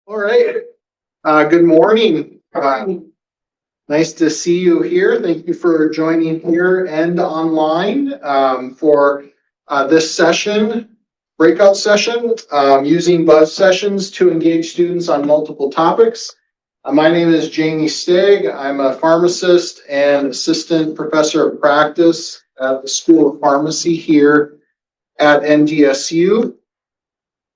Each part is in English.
All right. Good morning. Nice to see you here. Thank you for joining here and online for this session, breakout session, using buzz sessions to engage students on multiple topics. My name is Jamie Stegg. I'm a pharmacist and assistant professor of practice at the School of Pharmacy here at NDSU.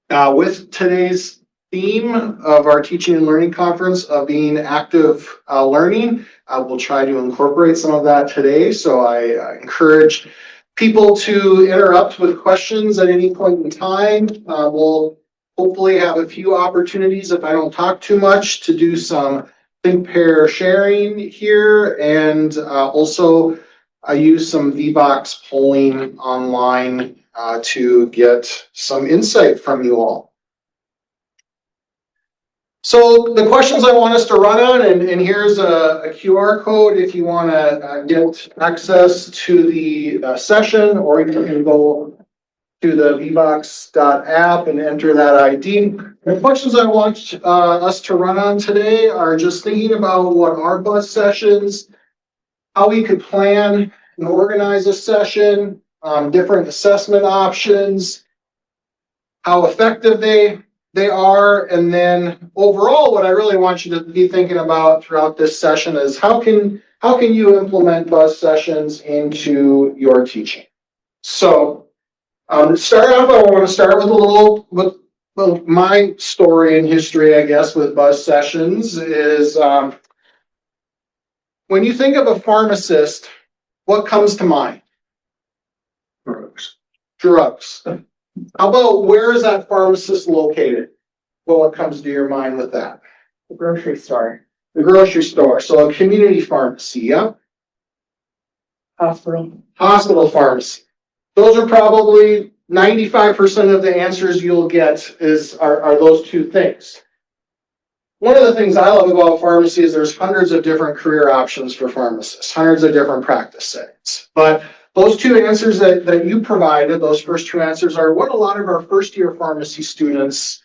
With today's theme of our teaching and learning conference of being active learning, we'll try to incorporate some of that today. So I encourage people to interrupt with questions at any point in time. We'll hopefully have a few opportunities, if I don't talk too much, to do some think, pair sharing here, and also I use some VBox polling online to get some insight from you all. So the questions I want us to run on, and here's a QR code if you want to get access to the session, or you can go to the vbox.app and enter that ID. The questions I want us to run on today are just thinking about what are buzz sessions, how we could plan and organize a session, different assessment options, how effective they are, and then overall what I really want you to be thinking about throughout this session is how can you implement buzz sessions into your teaching. So to start off, I want to start with a little with my story and history, I guess, with buzz sessions is when you think of a pharmacist, what comes to mind? Drugs. How about where is that pharmacist located? Well, what comes to your mind with that? The grocery store. The grocery store. So a community pharmacy, yeah? Hospital pharmacy. Those are probably 95% of the answers you'll get are those two things. One of the things I love about pharmacy is there's hundreds of different career options for pharmacists, hundreds of different practice settings. But those two answers that you provided, those first two answers, are what a lot of our first year pharmacy students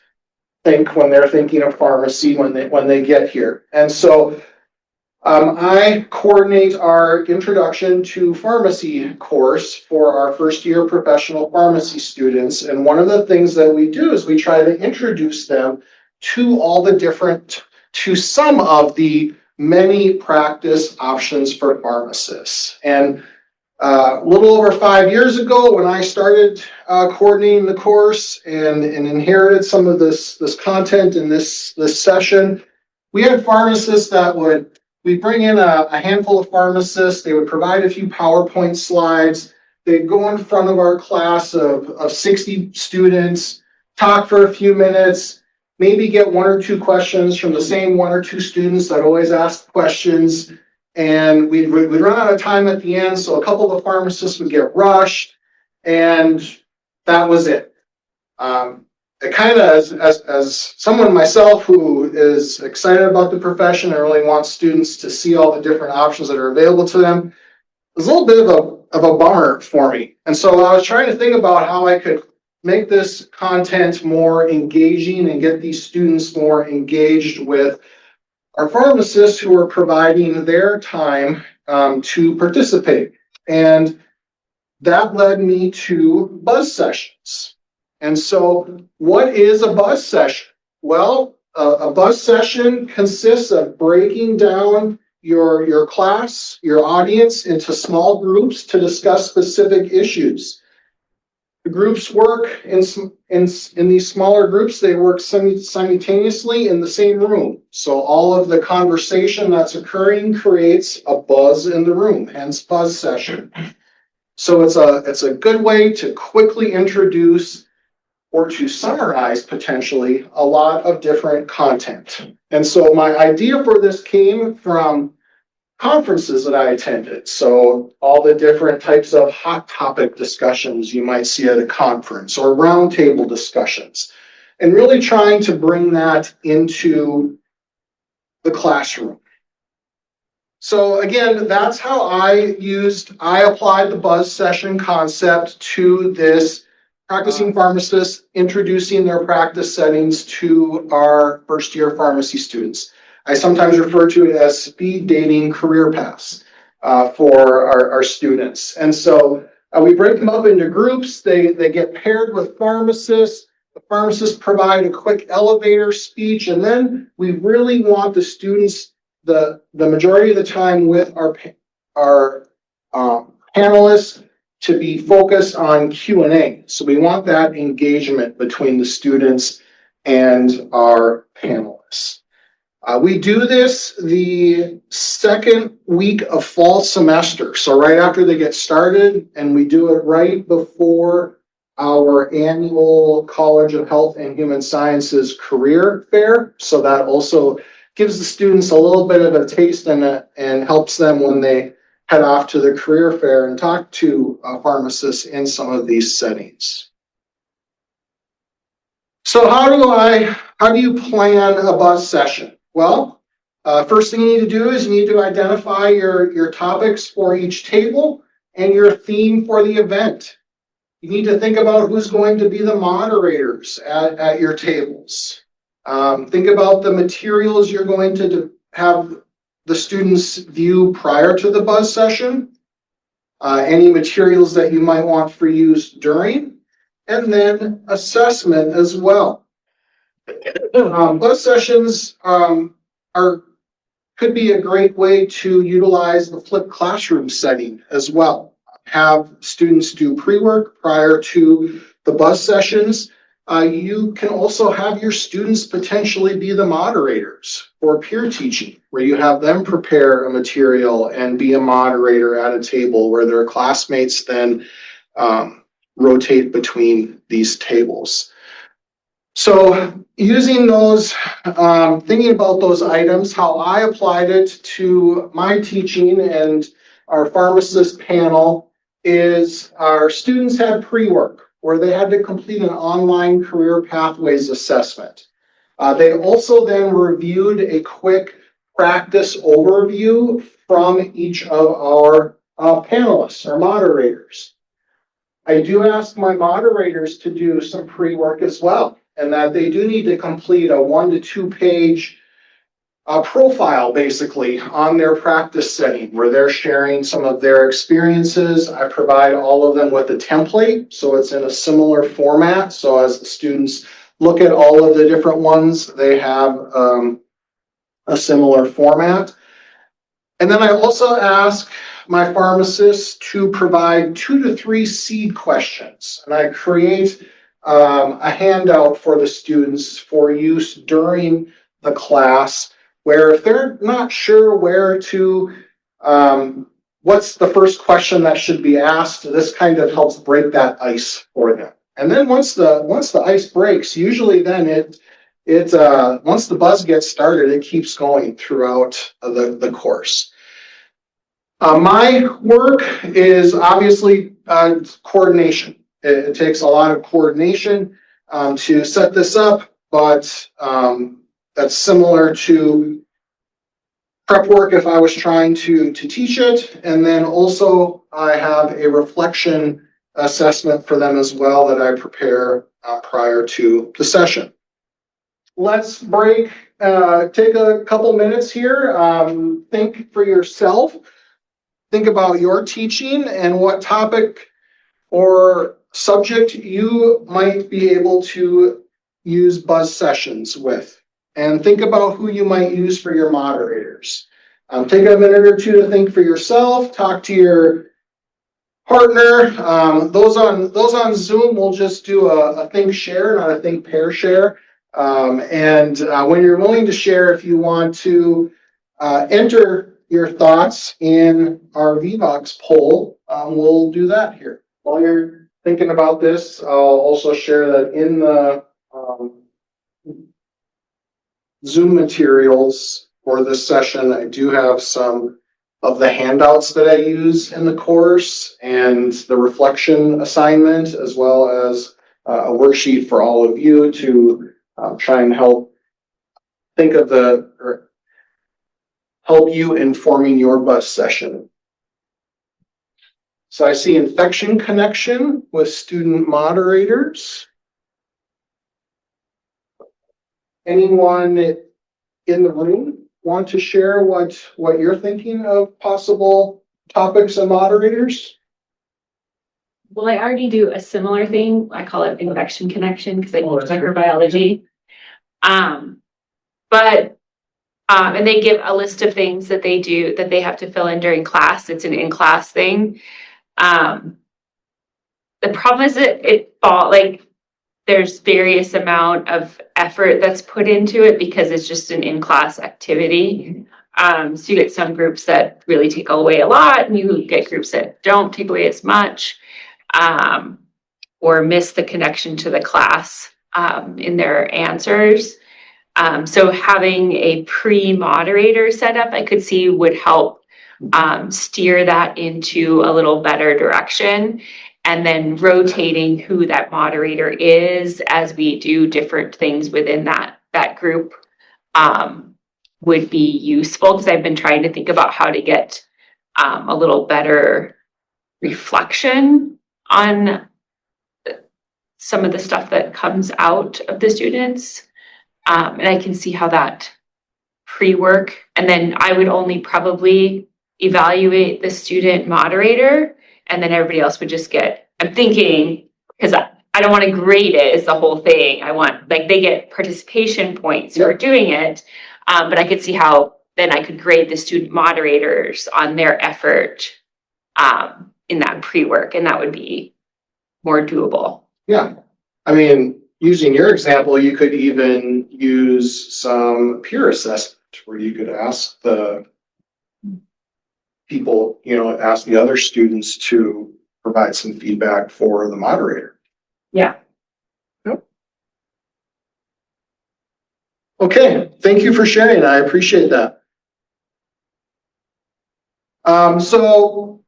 think when they're thinking of pharmacy when they get here. And so I coordinate our introduction to pharmacy course for our first year professional pharmacy students. And one of the things that we do is we try to introduce them to some of the many practice options for pharmacists. And a little over 5 years ago, when I started coordinating the course and inherited some of this content in this session, we had pharmacists we'd bring in a handful of pharmacists. They would provide a few PowerPoint slides. They'd go in front of our class of 60 students, talk for a few minutes, maybe get one or two questions from the same one or two students that always ask questions. And we'd run out of time at the end, so a couple of pharmacists would get rushed, and that was it. It kind of, as someone myself who is excited about the profession and really wants students to see all the different options that are available to them, it was a little bit of a bummer for me. And so I was trying to think about how I could make this content more engaging and get these students more engaged with our pharmacists who are providing their time to participate. And that led me to buzz sessions. And so what is a buzz session? Well, a buzz session consists of breaking down your class, your audience, into small groups to discuss specific issues. The groups work in these smaller groups, they work simultaneously in the same room. So all of the conversation that's occurring creates a buzz in the room, hence buzz session. So it's a good way to quickly introduce or to summarize potentially a lot of different content. And so my idea for this came from conferences that I attended. So all the different types of hot topic discussions you might see at a conference or roundtable discussions, and really trying to bring that into the classroom. So again, that's how I applied the buzz session concept to this practicing pharmacists introducing their practice settings to our first-year pharmacy students. I sometimes refer to it as speed dating career paths for our students. And so we break them up into groups. They get paired with pharmacists. The pharmacists provide a quick elevator speech, and then we really want the students the majority of the time with our panelists to be focused on Q&A. So we want that engagement between the students and our panelists. We do this the second week of fall semester. So right after they get started, and we do it right before our annual College of Health and Human Sciences career fair. So that also gives the students a little bit of a taste and helps them when they head off to the career fair and talk to pharmacists in some of these settings. So how do you plan a buzz session? Well, first thing you need to do is you need to identify your topics for each table and your theme for the event. You need to think about who's going to be the moderators at your tables. Think about the materials you're going to have the students view prior to the buzz session, any materials that you might want for use during, and then assessment as well. Buzz sessions could be a great way to utilize the flipped classroom setting as well. Have students do pre-work prior to the buzz sessions. You can also have your students potentially be the moderators for peer teaching, where you have them prepare a material and be a moderator at a table where their classmates then rotate between these tables. So using those, thinking about those items, how I applied it to my teaching and our pharmacist panel is our students had pre-work where they had to complete an online career pathways assessment. They also then reviewed a quick practice overview from each of our panelists or moderators. I do ask my moderators to do some pre-work as well, and that they do need to complete a 1 to 2 page profile basically on their practice setting where they're sharing some of their experiences. I provide all of them with a template, so it's in a similar format. So as the students look at all of the different ones, they have a similar format. And then I also ask my pharmacists to provide 2 to 3 seed questions, and I create a handout for the students for use during the class, where if they're not sure where to, what's the first question that should be asked, this kind of helps break that ice for them. And then once the ice breaks, usually then once the buzz gets started, it keeps going throughout the course. My work is obviously coordination. It takes a lot of coordination to set this up, but that's similar to prep work if I was trying to teach it. And then also I have a reflection assessment for them as well that I prepare prior to the session. Let's take a couple minutes here. Think for yourself. Think about your teaching and what topic or subject you might be able to use buzz sessions with. And think about who you might use for your moderators. Take a minute or two to think for yourself. Talk to your partner. Those on Zoom will just do a think share, not a think pair share. And when you're willing to share, if you want to enter your thoughts in our VBox poll, we'll do that here. While you're thinking about this, I'll also share that in the Zoom materials for this session, I do have some of the handouts that I use in the course and the reflection assignment, as well as a worksheet for all of you to try and help think of or help you informing your bus session. So I see infection connection with student moderators. Anyone in the room want to share what you're thinking of possible topics and moderators? Well, I already do a similar thing. I call it infection connection because I teach microbiology. And they give a list of things that they do that they have to fill in during class. It's an in-class thing. The problem is that there's various amount of effort that's put into it because it's just an in-class activity. So you get some groups that really take away a lot, and you get groups that don't take away as much, or miss the connection to the class in their answers. So having a pre-moderator set up, I could see would help steer that into a little better direction, and then rotating who that moderator is as we do different things within that group would be useful, because I've been trying to think about how to get a little better reflection on some of the stuff that comes out of the students. And I can see how that pre-work, and then I would only probably evaluate the student moderator, and then everybody else would just get, I'm thinking, because I don't want to grade it as the whole thing. I want, like, they get participation points for doing it, but I could see how then I could grade the student moderators on their effort in that pre-work, and that would be more doable. Yeah, I mean, using your example, you could even use some peer assessment where you could ask the people, ask the other students to provide some feedback for the moderator. Yeah. Yep. Okay, thank you for sharing. I appreciate that. So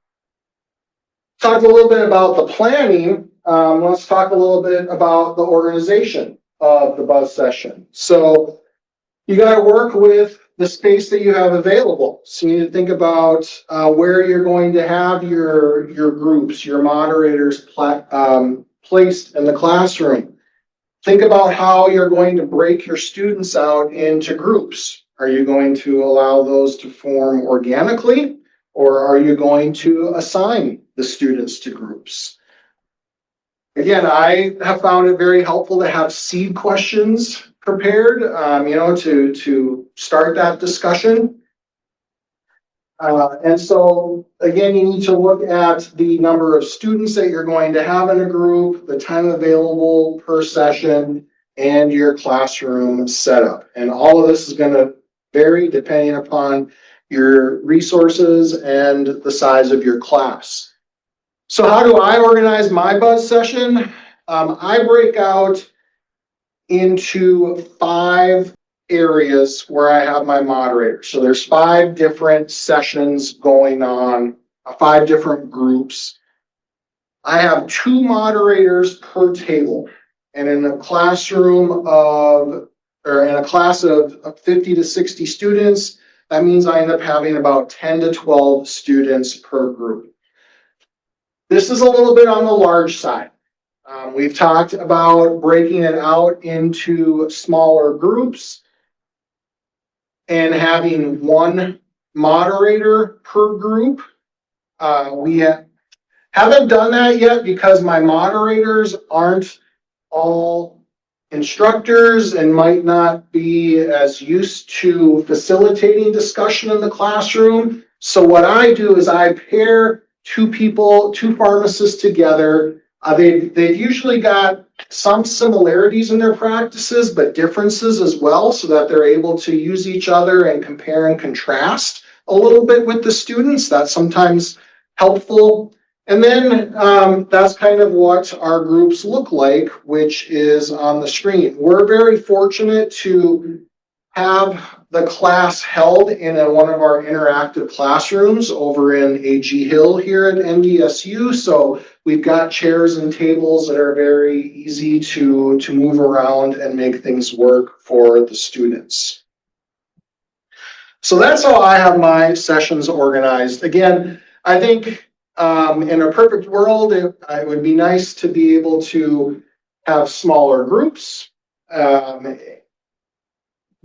talked a little bit about the planning. Let's talk a little bit about the organization of the buzz session. So you got to work with the space that you have available. So you need to think about where you're going to have your groups, your moderators placed in the classroom. Think about how you're going to break your students out into groups. Are you going to allow those to form organically, or are you going to assign the students to groups? Again, I have found it very helpful to have seed questions prepared, to start that discussion. And so, again, you need to look at the number of students that you're going to have in a group, the time available per session, and your classroom setup. And all of this is going to vary depending upon your resources and the size of your class. So how do I organize my buzz session? I break out into 5 areas where I have my moderators. So there's 5 different sessions going on, 5 different groups. I have 2 moderators per table. And in a class of 50 to 60 students, that means I end up having about 10 to 12 students per group. This is a little bit on the large side. We've talked about breaking it out into smaller groups and having 1 moderator per group. We haven't done that yet because my moderators aren't all instructors and might not be as used to facilitating discussion in the classroom. So what I do is I pair 2 pharmacists together. They've usually got some similarities in their practices, but differences as well, so that they're able to use each other and compare and contrast a little bit with the students. That's sometimes helpful. And then that's kind of what our groups look like, which is on the screen. We're very fortunate to have the class held in one of our interactive classrooms over in AG Hill here at NDSU. So we've got chairs and tables that are very easy to move around and make things work for the students. So that's how I have my sessions organized. Again, I think In a perfect world, it would be nice to be able to have smaller groups.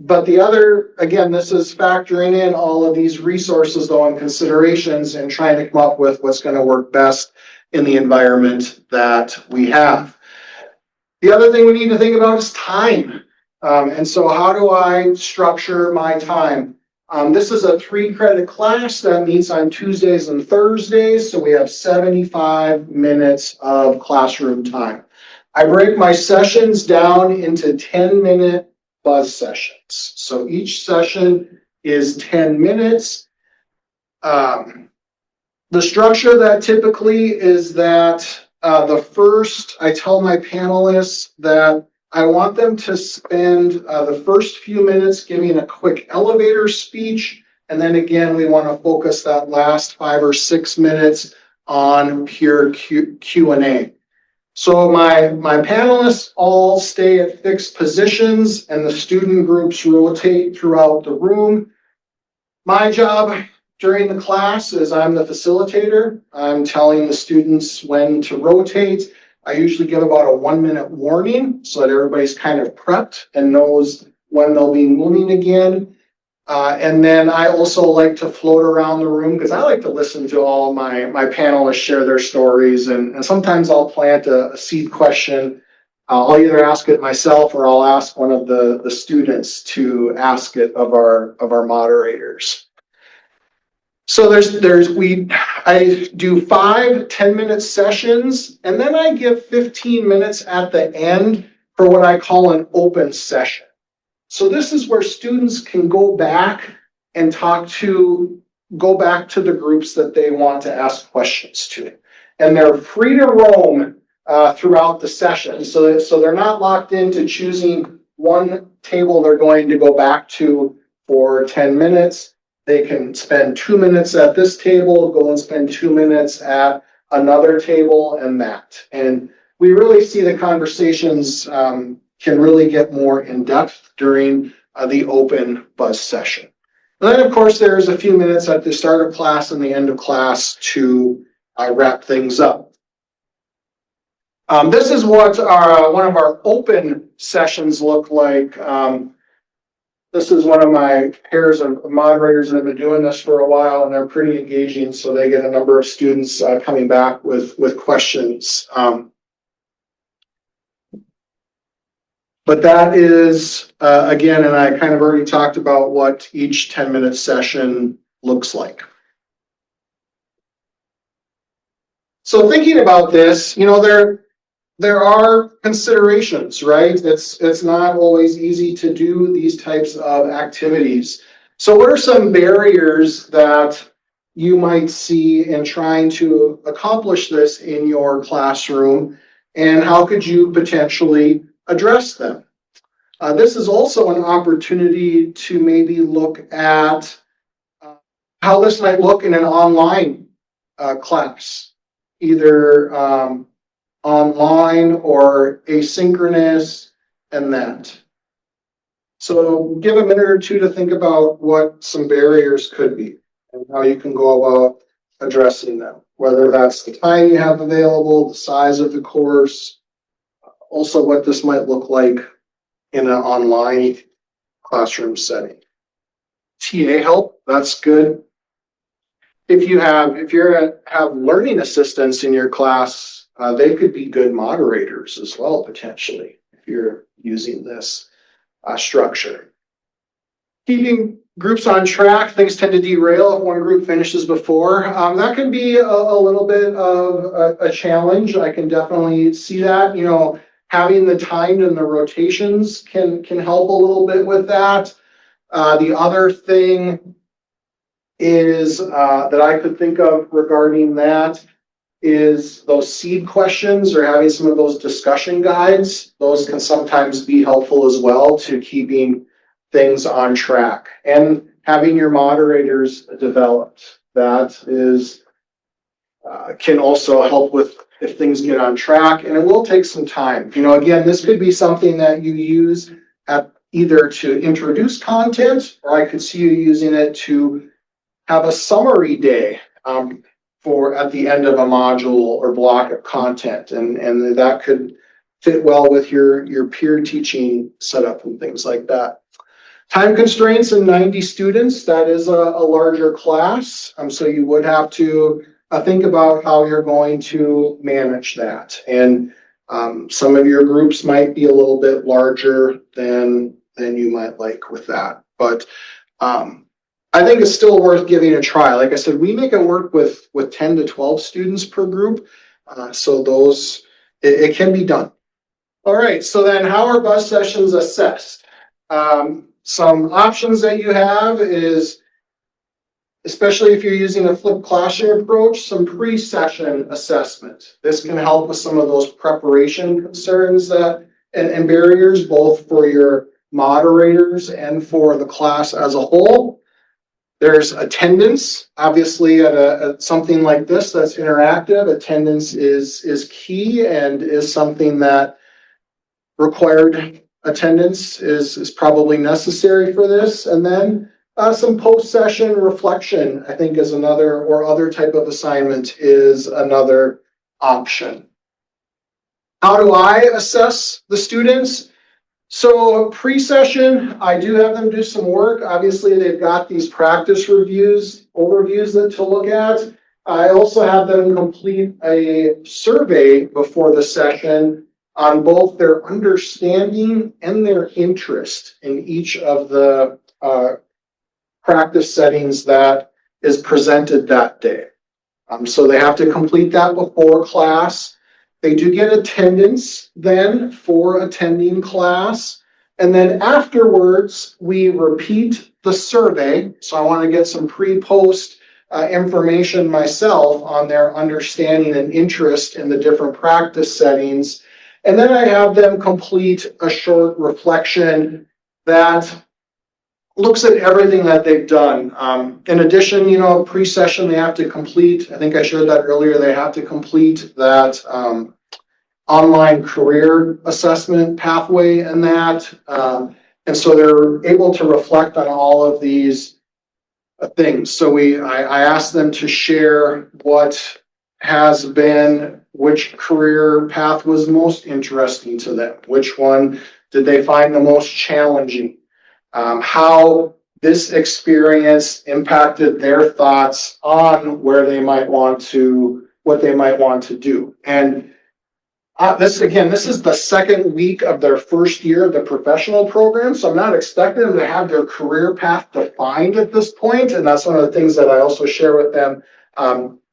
But the other, again, this is factoring in all of these resources though and considerations and trying to come up with what's going to work best in the environment that we have. The other thing we need to think about is time. And so how do I structure my time? This is a 3-credit class that meets on Tuesdays and Thursdays. So we have 75 minutes of classroom time. I break my sessions down into 10-minute buzz sessions. So each session is 10 minutes. The structure that typically is that I tell my panelists that I want them to spend the first few minutes giving a quick elevator speech. And then again, we want to focus that last 5 or 6 minutes on pure Q&A. So my panelists all stay at fixed positions and the student groups rotate throughout the room. My job during the class is I'm the facilitator. I'm telling the students when to rotate. I usually give about a 1-minute warning so that everybody's kind of prepped and knows when they'll be moving again. And then I also like to float around the room because I like to listen to all my panelists share their stories. And sometimes I'll plant a seed question. I'll either ask it myself or I'll ask one of the students to ask it of our moderators. So I do 5 10-minute sessions, and then I give 15 minutes at the end for what I call an open session. So this is where students can go back and go back to the groups that they want to ask questions to. And they're free to roam throughout the session. So they're not locked into choosing one table they're going to go back to for 10 minutes. They can spend 2 minutes at this table, go and spend 2 minutes at another table and that. And we really see the conversations can really get more in depth during the open buzz session. And then of course there's a few minutes at the start of class and the end of class to wrap things up. This is what one of our open sessions look like. This is one of my pairs of moderators that have been doing this for a while, and they're pretty engaging, so they get a number of students coming back with questions. But that is, again, and I kind of already talked about what each 10-minute session looks like. So thinking about this, there are considerations, right? It's not always easy to do these types of activities. So what are some barriers that you might see in trying to accomplish this in your classroom, and how could you potentially address them? This is also an opportunity to maybe look at how this might look in an online class, either online or asynchronous and that. So give a minute or two to think about what some barriers could be and how you can go about addressing them, whether that's the time you have available, the size of the course, also what this might look like in an online classroom setting. TA help, that's good. If you have learning assistants in your class, they could be good moderators as well, potentially, if you're using this structure. Keeping groups on track, things tend to derail if one group finishes before. That can be a little bit of a challenge. I can definitely see that. Having the timed and the rotations can help a little bit with that. The other thing is that I could think of regarding that is those seed questions or having some of those discussion guides. Those can sometimes be helpful as well to keeping things on track, and having your moderators developed. That is can also help with if things get on track, and it will take some time. Again, this could be something that you use at either to introduce content, or I could see you using it to have a summary day. for at the end of a module or block of content. And that could fit well with your peer teaching setup and things like that. Time constraints and 90 students, that is a larger class. So you would have to think about how you're going to manage that. And some of your groups might be a little bit larger than you might like with that. But I think it's still worth giving a try. Like I said, we make it work with 10 to 12 students per group. So it can be done. All right, so then how are bus sessions assessed? Some options that you have is, especially if you're using a flipped classroom approach, some pre-session assessment. This can help with some of those preparation concerns and barriers, both for your moderators and for the class as a whole. There's attendance. Obviously, at something like this that's interactive, attendance is key and is something that required attendance is probably necessary for this. And then some post-session reflection, I think, is another, or other type of assignment is another option. How do I assess the students? So pre-session, I do have them do some work. Obviously, they've got these practice overviews to look at. I also have them complete a survey before the session on both their understanding and their interest in each of the practice settings that is presented that day. So they have to complete that before class. They do get attendance then for attending class. And then afterwards, we repeat the survey. So I want to get some pre-post information myself on their understanding and interest in the different practice settings. And then I have them complete a short reflection that looks at everything that they've done. In addition, pre-session, they have to complete, I think I shared that earlier, they have to complete that online career assessment pathway and that. And so they're able to reflect on all of these things. So I asked them to share what has been, which career path was most interesting to them, which one did they find the most challenging, how this experience impacted their thoughts on what they might want to do. And this is the second week of their first year of the professional program, so I'm not expecting them to have their career path defined at this point, and that's one of the things that I also share with them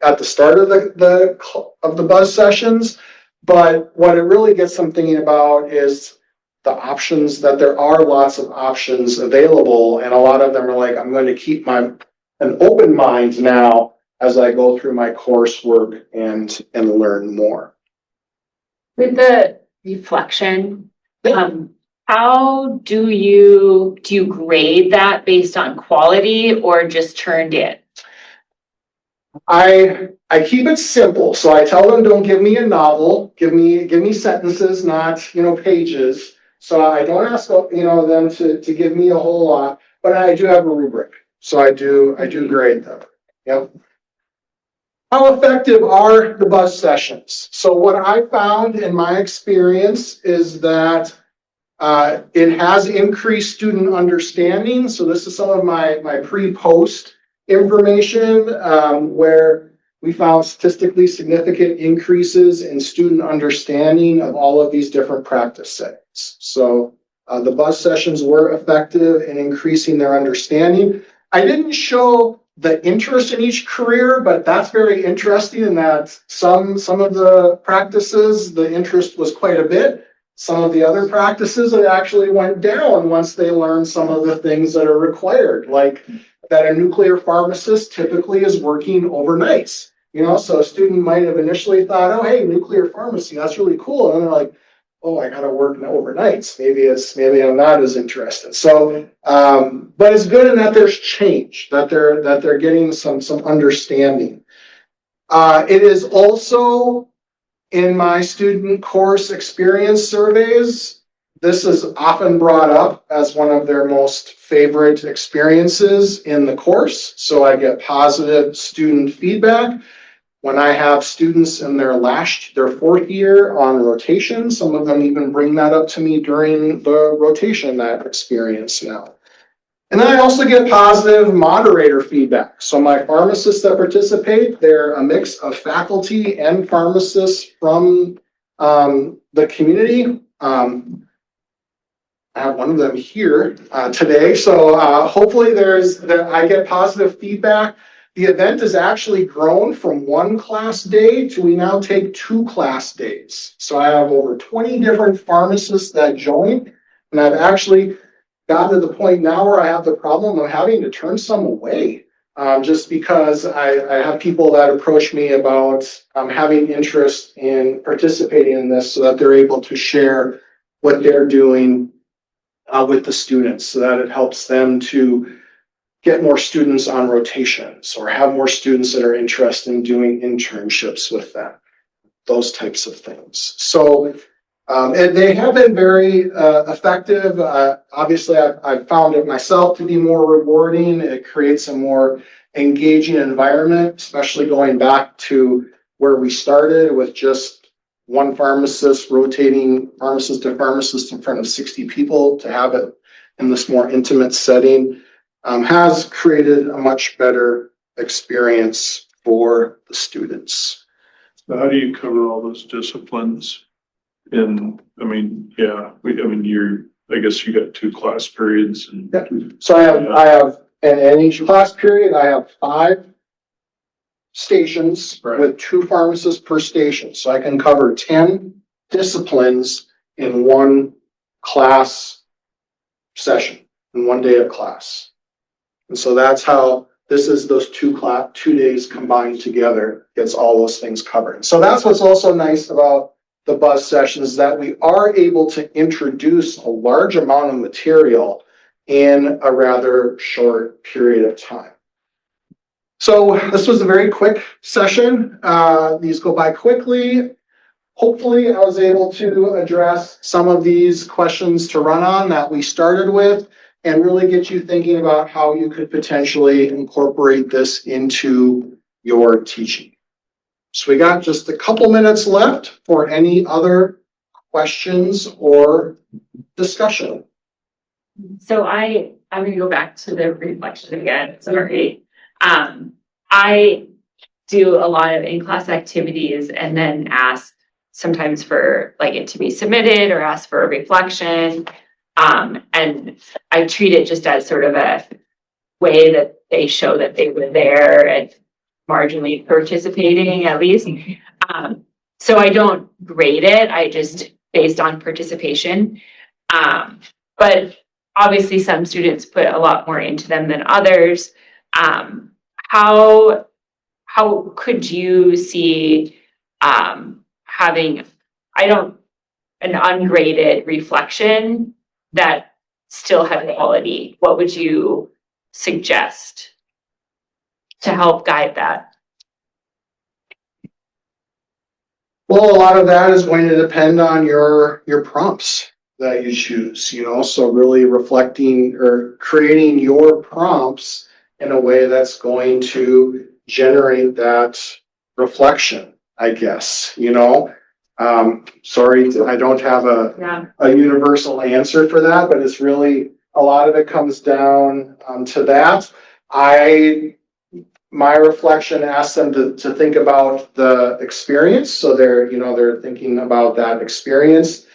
at the start of the buzz sessions. But what it really gets them thinking about is the options, that there are lots of options available, and a lot of them are like, I'm going to keep an open mind now as I go through my coursework and learn more. With the reflection, how do you grade that based on quality or just turned in? I keep it simple. So I tell them, don't give me a novel, give me sentences, not pages. So I don't ask them to give me a whole lot, but I do have a rubric. So I do grade them. Yep. How effective are the buzz sessions? So what I found in my experience is that it has increased student understanding. So this is some of my pre-post information where we found statistically significant increases in student understanding of all of these different practice settings. So the buzz sessions were effective in increasing their understanding. I didn't show the interest in each career, but that's very interesting in that some of the practices, the interest was quite a bit. Some of the other practices, it actually went down once they learned some of the things that are required, like that a nuclear pharmacist typically is working overnights. So a student might have initially thought, oh, hey, nuclear pharmacy, that's really cool. And then they're like, oh, I gotta work overnights. Maybe I'm not as interested. So, but it's good in that there's change, that they're getting some understanding. It is also in my student course experience surveys, this is often brought up as one of their most favorite experiences in the course. So I get positive student feedback. When I have students in their fourth year on rotation, some of them even bring that up to me during the rotation, that experience now. And then I also get positive moderator feedback. So my pharmacists that participate, they're a mix of faculty and pharmacists from the community. I have one of them here today. So hopefully I get positive feedback. The event has actually grown from one class day to we now take 2 class days. So I have over 20 different pharmacists that join, and I've actually gotten to the point now where I have the problem of having to turn some away. Just because I have people that approach me about having interest in participating in this so that they're able to share what they're doing with the students so that it helps them to get more students on rotations or have more students that are interested in doing internships with them, those types of things. So and they have been very effective. Obviously, I've found it myself to be more rewarding. It creates a more engaging environment, especially going back to where we started with just one pharmacist rotating pharmacist to pharmacist in front of 60 people. To have it in this more intimate setting has created a much better experience for the students. So how do you cover all those disciplines? I guess you got 2 class periods. So I have, and in each class period, I have 5 stations with 2 pharmacists per station. So I can cover 10 disciplines in one class session, in one day of class. And so that's how this is those 2 days combined together, gets all those things covered. So that's what's also nice about the buzz sessions, that we are able to introduce a large amount of material in a rather short period of time. So this was a very quick session. These go by quickly. Hopefully I was able to address some of these questions to run on that we started with and really get you thinking about how you could potentially incorporate this into your teaching. So we got just a couple minutes left for any other questions or discussion. So I'm gonna go back to the reflection again, sorry. I do a lot of in-class activities and then ask sometimes for like it to be submitted or ask for a reflection. And I treat it just as sort of a way that they show that they were there and marginally participating at least. So I don't grade it, I just based on participation. But obviously some students put a lot more into them than others. How could you see having an ungraded reflection that still had quality? What would you suggest to help guide that? Well, a lot of that is going to depend on your prompts that you choose, so really reflecting or creating your prompts in a way that's going to generate that reflection, I guess, sorry, I don't have a universal answer for that, but it's really, a lot of it comes down to that. My reflection asks them to think about the experience. So they're thinking about that experience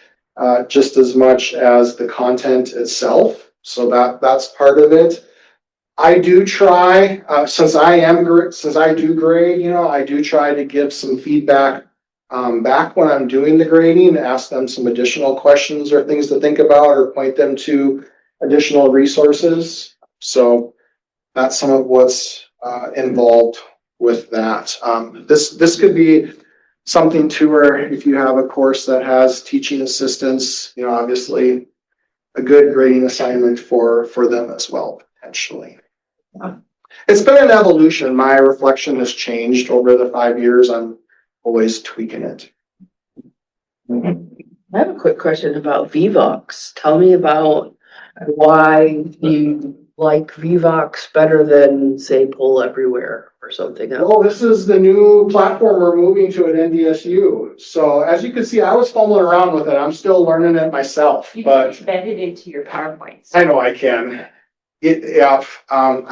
just as much as the content itself. So that's part of it. I do try, since I do grade, I do try to give some feedback back when I'm doing the grading, ask them some additional questions or things to think about or point them to additional resources. So that's some of what's involved with that. This could be something too, where if you have a course that has teaching assistants, obviously a good grading assignment for them as well, potentially. It's been an evolution. My reflection has changed over the 5 years. I'm always tweaking it. I have a quick question about VVOX. Tell me about why you like Vivox better than, say, Poll Everywhere or something else? Well, this is the new platform we're moving to at NDSU. So as you can see, I was fumbling around with it. I'm still learning it myself, You can but embed it into your PowerPoints. I know I can. I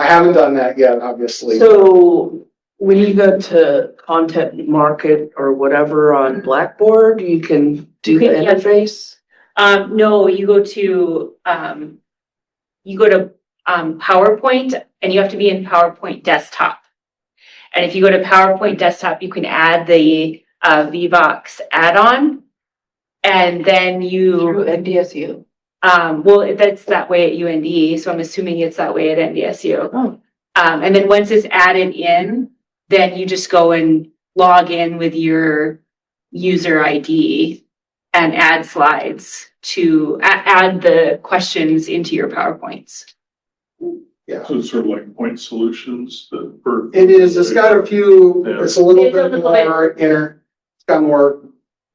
haven't done that yet, obviously. So when you go to content market or whatever on Blackboard, you can do the Yeah. interface? No, you go to PowerPoint and you have to be in PowerPoint desktop. And if you go to PowerPoint desktop, you can add the Vivox add-on. And then Through NDSU? well, that's that way at UND, so I'm assuming it's that way at NDSU. Oh. And then once it's added in, then you just go and log in with your user ID and add slides to add the questions into your PowerPoints. Yeah, So it's sort of like point solutions that for. it is. It's got a few, Yeah. it's a little It's a bit little bit- more it's got more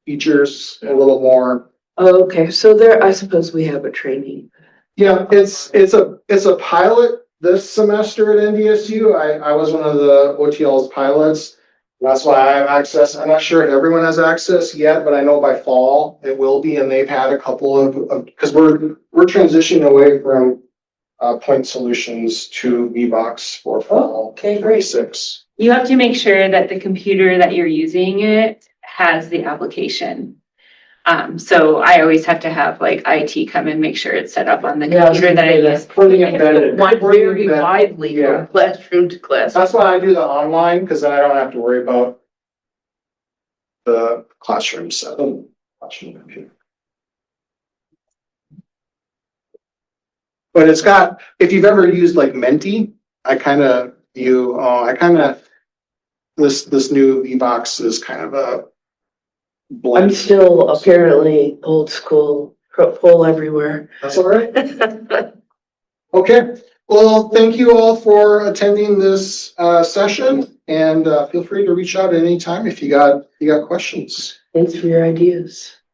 features, a little more. Oh, okay, so there, I suppose we have a training. Yeah, it's a pilot this semester at NDSU. I was one of the OTL's pilots. That's why I have access. I'm not sure if everyone has access yet, but I know by fall it will be, and they've had a couple of because we're transitioning away from point solutions to Vivox for fall Okay, great. 26. You have to make sure that the computer that you're using it has the application. So I always have to have like IT come and make sure it's set up on the computer that I use. Pretty embedded. One very widely Yeah. from classroom to classroom. That's why I do the online, because then I don't have to worry about the classroom setup. Classroom computer. But it's got, if you've ever used like Menti, this new Vivox is kind of a I'm blend. still apparently old school, Poll Everywhere. That's all right. Okay, well, thank you all for attending this session, and feel free to reach out at any time if you got questions. Thanks for your ideas.